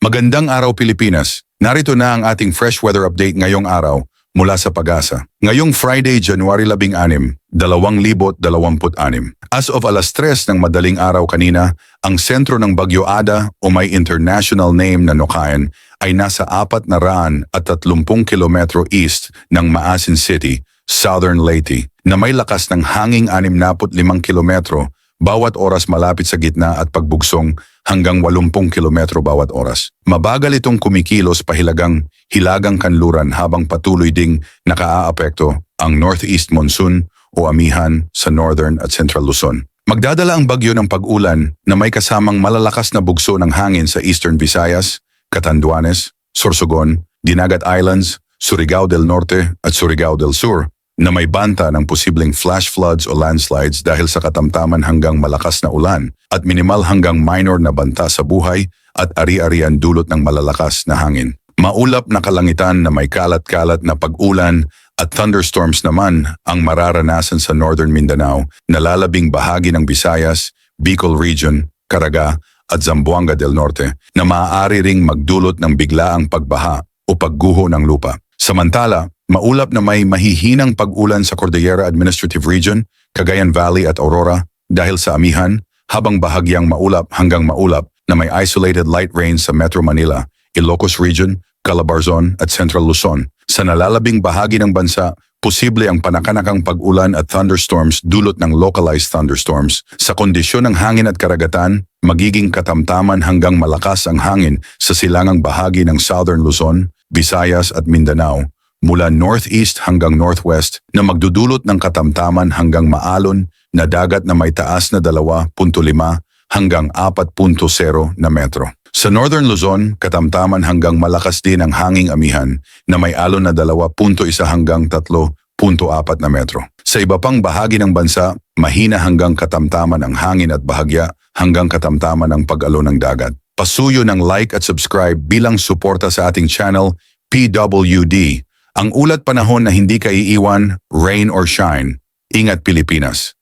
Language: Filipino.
Magandang araw Pilipinas. Narito na ang ating fresh weather update ngayong araw mula sa Pag-asa. Ngayong Friday, January 16, 2026. As of alas 3 ng madaling araw kanina, ang sentro ng Bagyo Ada o may international name na Nukayan ay nasa 430 kilometro east ng Maasin City, Southern Leyte, na may lakas ng hanging 65 kilometro bawat oras malapit sa gitna at pagbugsong hanggang 80 kilometro bawat oras. Mabagal itong kumikilos pahilagang hilagang kanluran habang patuloy ding nakaaapekto ang northeast monsoon o amihan sa northern at central Luzon. Magdadala ang bagyo ng pag-ulan na may kasamang malalakas na bugso ng hangin sa Eastern Visayas, Catanduanes, Sorsogon, Dinagat Islands, Surigao del Norte at Surigao del Sur, na may banta ng posibleng flash floods o landslides dahil sa katamtaman hanggang malakas na ulan at minimal hanggang minor na banta sa buhay at ari-arian dulot ng malalakas na hangin. Maulap na kalangitan na may kalat-kalat na pag-ulan at thunderstorms naman ang mararanasan sa Northern Mindanao na lalabing bahagi ng Visayas, Bicol Region, Caraga at Zamboanga del Norte na maaari ring magdulot ng biglaang pagbaha o pagguho ng lupa. Samantala, maulap na may mahihinang pag-ulan sa Cordillera Administrative Region, Cagayan Valley at Aurora dahil sa amihan, habang bahagyang maulap hanggang maulap na may isolated light rain sa Metro Manila, Ilocos Region, Calabarzon at Central Luzon. Sa nalalabing bahagi ng bansa, posible ang panakanakang pag-ulan at thunderstorms dulot ng localized thunderstorms. Sa kondisyon ng hangin at karagatan, magiging katamtaman hanggang malakas ang hangin sa silangang bahagi ng Southern Luzon, Visayas at Mindanao, mula northeast hanggang northwest na magdudulot ng katamtaman hanggang maalon na dagat na may taas na 2.5 hanggang 4.0 na metro. Sa Northern Luzon, katamtaman hanggang malakas din ang hanging amihan na may alon na 2.1 hanggang 3.4 na metro. Sa iba pang bahagi ng bansa, mahina hanggang katamtaman ang hangin at bahagya hanggang katamtaman ang pag-alon ng dagat. Pasuyo ng like at subscribe bilang suporta sa ating channel, PWD. Ang ulat panahon na hindi ka iiwan, rain or shine. Ingat Pilipinas!